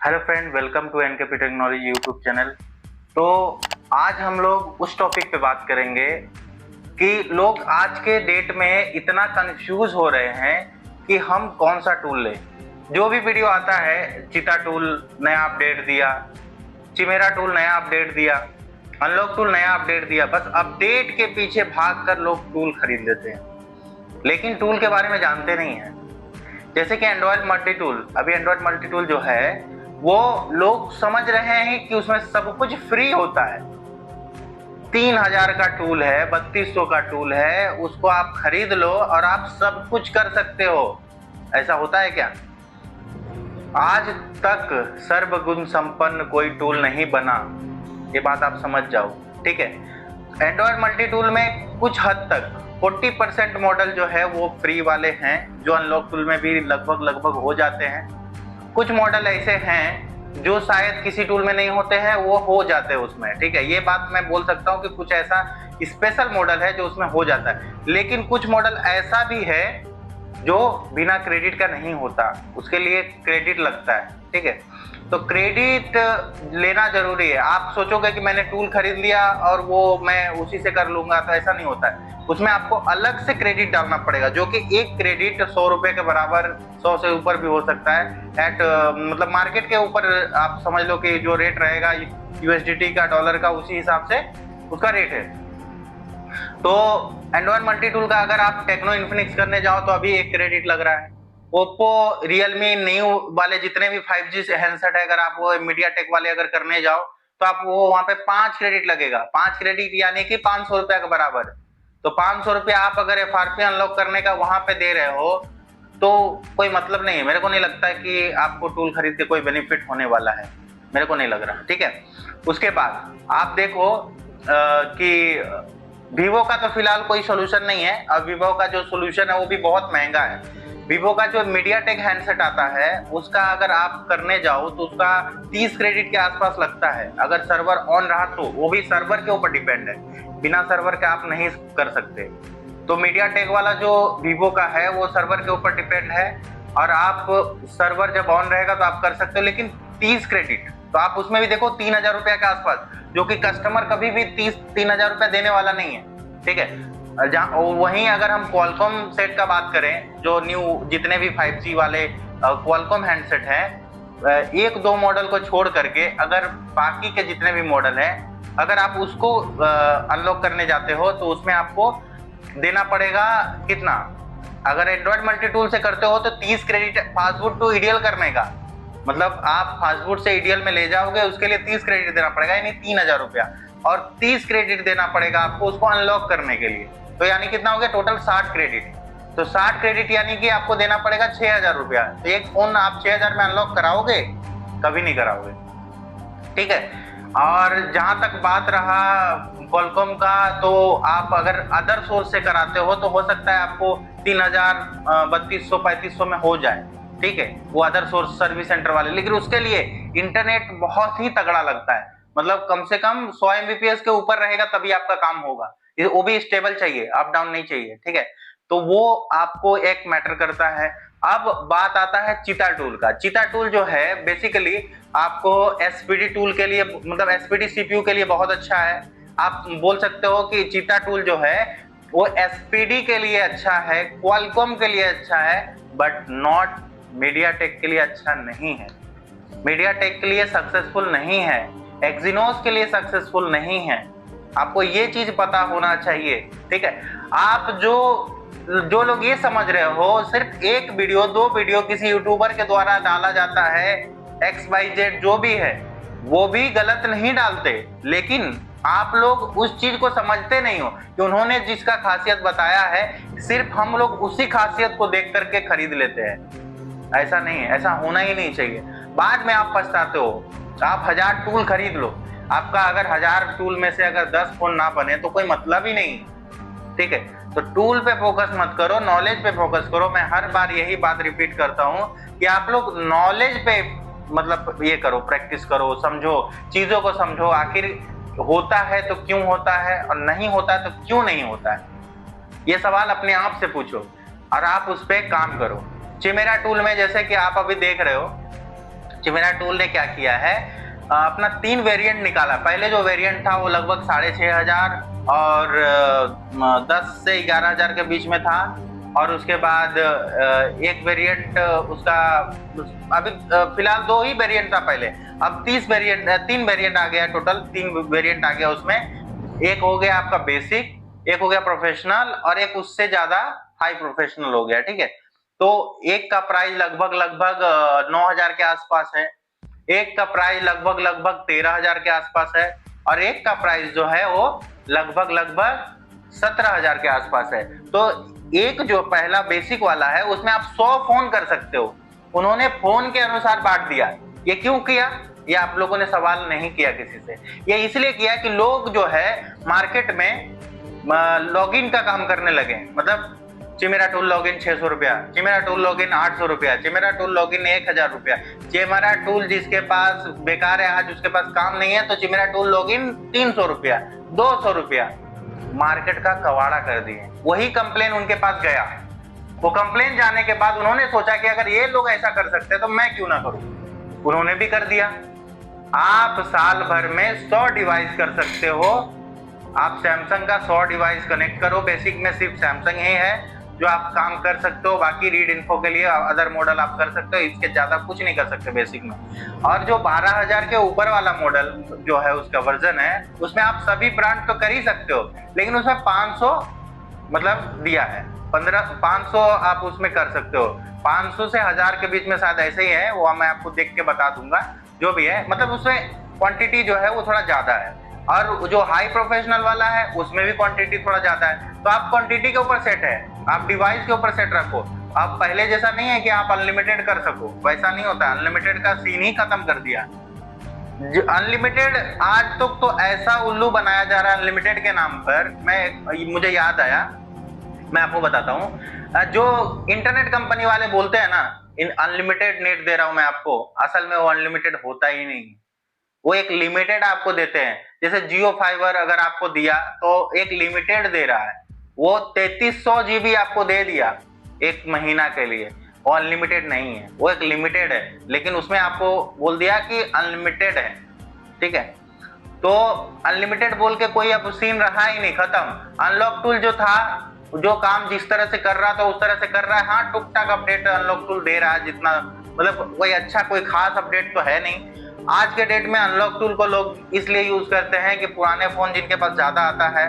Hello friend, welcome to NKP technology YouTube channel. तो आज हम लोग उस टॉपिक पे बात करेंगे कि लोग आज के डेट में इतना कंफ्यूज हो रहे हैं कि हम कौन सा टूल लें। जो भी वीडियो आता है, चीता टूल नया अपडेट दिया, चिमेरा टूल नया अपडेट दिया, अनलॉक टूल नया अपडेट दिया, बस अपडेट के पीछे भागकर लोग टूल खरीद लेते हैं, लेकिन टूल के बारे में जानते नहीं हैं। जैसे कि एंड्रॉयड मल्टी टूल, अभी एंड्रॉयड मल्टी टूल जो है वो लोग समझ रहे हैं कि उसमें सब कुछ फ्री होता है। 3000 का टूल है, 3200 का टूल है, उसको आप खरीद लो और आप सब कुछ कर सकते हो। ऐसा होता है क्या? आज तक सर्वगुण संपन्न कोई टूल नहीं बना, ये बात आप समझ जाओ, ठीक है। एंड्रॉयड मल्टी टूल में कुछ हद तक 40% मॉडल जो है वो फ्री वाले हैं, जो अनलॉक टूल में भी लगभग हो जाते हैं। कुछ मॉडल ऐसे हैं जो शायद किसी टूल में नहीं होते हैं, वो हो जाते हैं उसमें, ठीक है। ये बात मैं बोल सकता हूँ कि कुछ ऐसा स्पेशल मॉडल है जो उसमें हो जाता है, लेकिन कुछ मॉडल ऐसा भी है जो बिना क्रेडिट का नहीं होता, उसके लिए क्रेडिट लगता है, ठीक है। तो क्रेडिट लेना जरूरी है। आप सोचोगे कि मैंने टूल खरीद लिया और वो मैं उसी से कर लूंगा, तो ऐसा नहीं होता है। उसमें आपको अलग से क्रेडिट डालना पड़ेगा, जो कि एक क्रेडिट 100 रुपए के बराबर, 100 से ऊपर भी हो सकता है। मतलब मार्केट के ऊपर आप समझ लो कि जो रेट रहेगा यूएसडीटी का, डॉलर का, उसी हिसाब से उसका रेट है। तो एंड्रॉयड मल्टी टूल का अगर आप टेक्नो इन्फिनिक्स करने जाओ तो अभी एक क्रेडिट लग रहा है। ओप्पो, रियलमी, न्यू वाले जितने भी 5G हैंडसेट है, अगर आप वो मीडियाटेक वाले अगर करने जाओ तो आप वो वहां पे 5 क्रेडिट लगेगा। 5 क्रेडिट यानी कि 500 रुपया के बराबर। तो 500 रुपया आप अगर एफआरपी अनलॉक करने का वहां पे दे रहे हो तो कोई मतलब नहीं है। मेरे को नहीं लगता कि आपको टूल खरीद के कोई बेनिफिट होने वाला है, मेरे को नहीं लग रहा, ठीक है। उसके बाद आप देखो कि वीवो का तो फिलहाल कोई सोल्यूशन नहीं है, और वीवो का जो सोल्यूशन है वो भी बहुत महंगा है। वीवो का जो मीडियाटेक हैंडसेट आता है उसका अगर आप करने जाओ तो उसका 30 क्रेडिट के आसपास लगता है, अगर सर्वर ऑन रहा तो। वो भी सर्वर के ऊपर डिपेंड है, बिना सर्वर के आप नहीं कर सकते। तो मीडियाटेक वाला जो वीवो का है वो सर्वर के ऊपर डिपेंड है, और आप सर्वर जब ऑन रहेगा तो आप कर सकते हो, लेकिन 30 क्रेडिट तो आप उसमें भी देखो 3000 रुपया के आसपास, जो कि कस्टमर कभी भी 3000 रुपया देने वाला नहीं है, ठीक है। वहीं अगर हम क्वालकॉम सेट का बात करें, जो न्यू जितने भी 5G वाले क्वालकॉम हैंडसेट हैं, एक दो मॉडल को छोड़ करके अगर बाकी के जितने भी मॉडल हैं, अगर आप उसको अनलॉक करने जाते हो तो उसमें आपको देना पड़ेगा कितना? अगर एंड्रॉयड मल्टी टूल से करते हो तो 30 क्रेडिट फास्टवुड टू ईडीएल करने का, मतलब आप फास्टवुड से ईडीएल में ले जाओगे, उसके लिए 30 क्रेडिट देना पड़ेगा, यानी 3000 रुपया, और 30 क्रेडिट देना पड़ेगा आपको उसको अनलॉक करने के लिए। तो यानी कितना हो गया टोटल? 60 क्रेडिट। तो 60 क्रेडिट यानी कि आपको देना पड़ेगा 6000 रुपया। तो एक फोन आप 6000 में अनलॉक कराओगे? कभी नहीं कराओगे, ठीक है। और जहां तक बात रहा क्वालकॉम का, तो आप अगर अदर सोर्स से कराते हो तो हो सकता है आपको 3000, 3200, 3500 में हो जाए, ठीक है, वो अदर सोर्स सर्विस सेंटर वाले। लेकिन उसके लिए इंटरनेट बहुत ही तगड़ा लगता है, मतलब कम से कम 100 Mbps के ऊपर रहेगा तभी आपका काम होगा। वो भी स्टेबल चाहिए, अप डाउन नहीं चाहिए, ठीक है। तो वो आपको एक मैटर करता है। अब बात आता है चीता टूल का। चीता टूल जो है बेसिकली आपको एसपीडी टूल के लिए, मतलब एसपीडी सीपीयू के लिए बहुत अच्छा है। आप बोल सकते हो कि चीता टूल जो है वो एसपीडी के लिए अच्छा है, क्वालकॉम के लिए अच्छा है, बट नॉट मीडियाटेक के लिए अच्छा नहीं है। मीडियाटेक के लिए सक्सेसफुल नहीं है, एक्सिनोस के लिए सक्सेसफुल नहीं है। आपको ये चीज पता होना चाहिए, ठीक है। आप जो लोग ये समझ रहे हो सिर्फ एक वीडियो, दो वीडियो किसी यूट्यूबर के द्वारा डाला जाता है, XYZ जो भी है, वो भी गलत नहीं डालते, लेकिन आप लोग उस चीज को समझते नहीं हो कि उन्होंने जिसका खासियत बताया है, सिर्फ हम लोग उसी खासियत को देख करके खरीद लेते हैं। ऐसा नहीं है, ऐसा होना ही नहीं चाहिए। बाद में आप पछताते हो। आप 1000 टूल खरीद लो, आपका अगर 1000 टूल में से अगर 10 फोन ना बने तो कोई मतलब ही नहीं, ठीक है। तो टूल पे फोकस मत करो, नॉलेज पे फोकस करो। मैं हर बार यही बात रिपीट करता हूं कि आप लोग नॉलेज पे मतलब ये करो, प्रैक्टिस करो, समझो, चीजों को समझो, आखिर होता है तो क्यों होता है, और नहीं होता है तो क्यों नहीं होता है। ये सवाल अपने आप से पूछो और आप उस पर काम करो। चिमेरा टूल में जैसे कि आप अभी देख रहे हो, चिमेरा टूल ने क्या किया है, अपना 3 वेरिएंट निकाला। पहले जो वेरिएंट था वो लगभग 6,500 और 10 से 11,000 के बीच में था, और उसके बाद एक वेरिएंट उसका अभी फिलहाल 2 ही वेरिएंट था पहले, अब 3 वेरिएंट आ गया, टोटल 3 वेरिएंट आ गया उसमें। एक हो गया आपका बेसिक, एक हो गया प्रोफेशनल, और एक उससे ज्यादा हाई प्रोफेशनल हो गया। ठीक है, तो एक का प्राइस लगभग 9,000 के आसपास है, एक का प्राइस लगभग 13,000 के आसपास है, और एक का प्राइस जो है वो लगभग 17,000 के आसपास है। तो एक जो पहला बेसिक वाला है उसमें आप 100 फोन कर सकते हो। उन्होंने फोन के अनुसार बांट दिया। ये क्यों किया, ये आप लोगों ने सवाल नहीं किया किसी से। ये इसलिए किया कि लोग जो है मार्केट में लॉगिन का काम करने लगे। मतलब चिमेरा टूल लॉगिन 600 रुपया, चिमेरा टूल लॉगिन 800 रुपया, चिमेरा टूल लॉगिन 1,000 रुपया। चिमेरा टूल जिसके पास बेकार है, आज उसके पास काम नहीं है, तो चिमेरा टूल लॉगिन 300 रुपया, 200 रुपया। मार्केट का कवाड़ा कर दिए। वही कंप्लेन उनके पास गया। वो कंप्लेन जाने के बाद उन्होंने सोचा कि अगर ये लोग ऐसा कर सकते हैं तो मैं क्यों ना करूं। उन्होंने भी कर दिया। आप साल भर में 100 डिवाइस कर सकते हो। आप सैमसंग का 100 डिवाइस कनेक्ट करो। बेसिक में सिर्फ सैमसंग ही है जो आप काम कर सकते हो, बाकी रीड इन्फो के लिए अदर मॉडल आप कर सकते हो, इसके ज्यादा कुछ नहीं कर सकते बेसिक में। और जो 12,000 के ऊपर वाला मॉडल जो है उसका वर्जन है, उसमें आप सभी ब्रांड तो कर ही सकते हो, लेकिन उसमें 500 मतलब दिया है, 500 आप उसमें कर सकते हो। 500 से 1000 के बीच में शायद ऐसे ही है, वो मैं आपको देख के बता दूंगा। जो भी है, मतलब उसमें क्वांटिटी जो है वो थोड़ा ज्यादा है, और जो हाई प्रोफेशनल वाला है उसमें भी क्वांटिटी थोड़ा ज्यादा है। तो आप क्वांटिटी के ऊपर सेट है, आप डिवाइस के ऊपर सेट रखो। आप पहले जैसा नहीं है कि आप अनलिमिटेड कर सको, वैसा नहीं होता। अनलिमिटेड का सीन ही खत्म कर दिया। अनलिमिटेड आज तक तो ऐसा उल्लू बनाया जा रहा है अनलिमिटेड के नाम पर। मुझे याद आया, मैं आपको बताता हूँ। जो इंटरनेट कंपनी वाले बोलते हैं ना, इन अनलिमिटेड नेट दे रहा हूं मैं आपको, असल में वो अनलिमिटेड होता ही नहीं। वो एक लिमिटेड आपको देते हैं। जैसे जियो फाइबर अगर आपको दिया तो एक लिमिटेड दे रहा है, वो 3300 GB आपको दे दिया एक महीना के लिए। वो अनलिमिटेड नहीं है, वो एक लिमिटेड है, लेकिन उसमें आपको बोल दिया कि अनलिमिटेड है। ठीक है, तो अनलिमिटेड बोल के कोई अब सीन रहा ही नहीं, खत्म। अनलॉक टूल जो था, जो काम जिस तरह से कर रहा था उस तरह से कर रहा है। हाँ, टुक टाक अपडेट अनलॉक टूल दे रहा है, जितना मतलब कोई अच्छा कोई खास अपडेट तो है नहीं। आज के डेट में अनलॉक टूल को लोग इसलिए यूज करते हैं कि पुराने फोन जिनके पास ज्यादा आता है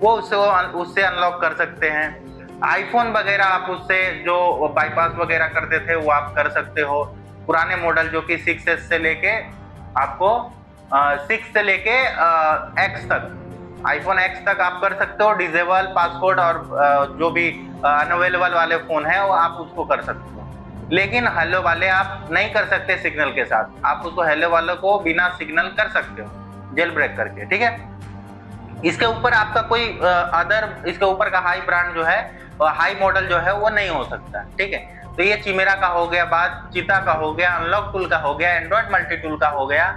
वो उससे अनलॉक कर सकते हैं। आईफोन वगैरह आप उससे जो बाईपास वगैरह करते थे वो आप कर सकते हो। पुराने मॉडल जो कि 6S से लेके आपको 6 से लेके X तक, आईफोन X तक आप कर सकते हो। डिसेबल पासवर्ड और जो भी अनअवेलेबल वाले फोन है वो आप उसको कर सकते हो। लेकिन हेलो वाले आप नहीं कर सकते सिग्नल के साथ। आप उसको हेलो वाले को बिना सिग्नल कर सकते हो जेल ब्रेक करके। ठीक है, इसके ऊपर आपका कोई इसके ऊपर का हाई ब्रांड जो है, हाई मॉडल जो है वो नहीं हो सकता। ठीक है, तो ये चिमेरा का हो गया बात, चीता का हो गया, अनलॉक टूल का हो गया, एंड्रॉइड मल्टी टूल का हो गया।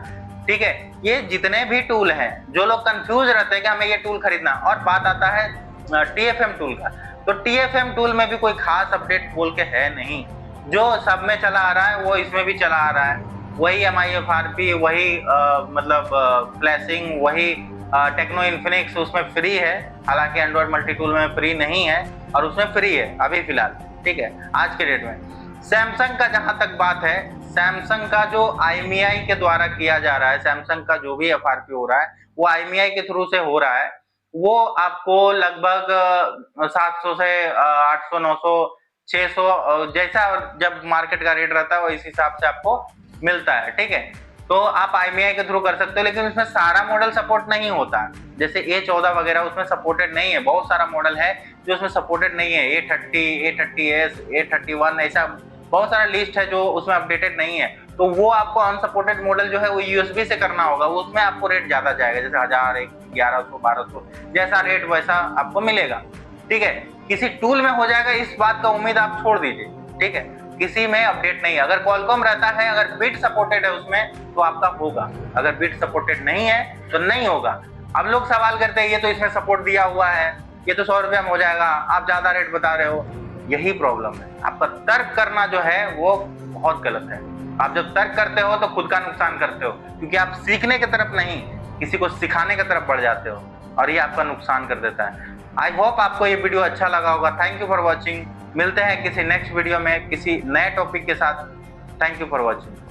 ठीक है, ये जितने भी टूल हैं, जो लोग कंफ्यूज रहते हैं कि हमें ये टूल खरीदना। और बात आता है TFM टूल का, तो TFM टूल में भी कोई खास अपडेट बोल के है नहीं। जो सब में चला आ रहा है वो इसमें भी चला आ रहा है। वही MIFRP, वही मतलब फ्लैशिंग, वही टेक्नो इन्फिनिक्स उसमें फ्री है। हालांकि एंड्रॉइड मल्टी टूल में फ्री नहीं है, और उसमें फ्री है अभी फिलहाल। ठीक है, आज के डेट में। सैमसंग का जहां तक बात है, सैमसंग का जो IMEI के द्वारा किया जा रहा है, सैमसंग का जो भी FRP हो रहा है वो IMEI के थ्रू से हो रहा है। वो आपको लगभग 700 से 800, 900, 600 जैसा जब मार्केट का रेट रहता है इस हिसाब से आपको मिलता है। ठीक है, तो आप IMEI के थ्रू कर सकते हो, लेकिन उसमें सारा मॉडल सपोर्ट नहीं होता। जैसे A14 वगैरह उसमें सपोर्टेड नहीं है। बहुत सारा मॉडल है जो उसमें सपोर्टेड नहीं है। A30, A30s, A31, ऐसा बहुत सारा लिस्ट है जो उसमें अपडेटेड नहीं है। तो वो आपको अनसपोर्टेड मॉडल जो है वो USB से करना होगा। उसमें आपको रेट ज्यादा जाएगा, जैसे 1000, 1100, 1200 जैसा रेट वैसा आपको मिलेगा। ठीक है, किसी टूल में हो जाएगा, इस बात का उम्मीद आप छोड़ दीजिए। ठीक है, किसी में अपडेट नहीं। अगर क्वालकॉम रहता है, अगर बिट सपोर्टेड है उसमें तो आपका होगा, अगर बिट सपोर्टेड नहीं है तो नहीं होगा। अब लोग सवाल करते हैं ये तो इसमें सपोर्ट दिया हुआ है, ये तो 100 रुपया में हो जाएगा, आप ज्यादा रेट बता रहे हो। यही प्रॉब्लम है, आपका तर्क करना जो है वो बहुत गलत है। आप जब तर्क करते हो तो खुद का नुकसान करते हो, क्योंकि आप सीखने की तरफ नहीं, किसी को सिखाने की तरफ बढ़ जाते हो, और ये आपका नुकसान कर देता है। आई होप आपको ये वीडियो अच्छा लगा होगा। Thank you for watching. मिलते हैं किसी नेक्स्ट वीडियो में किसी नए टॉपिक के साथ। Thank you for watching.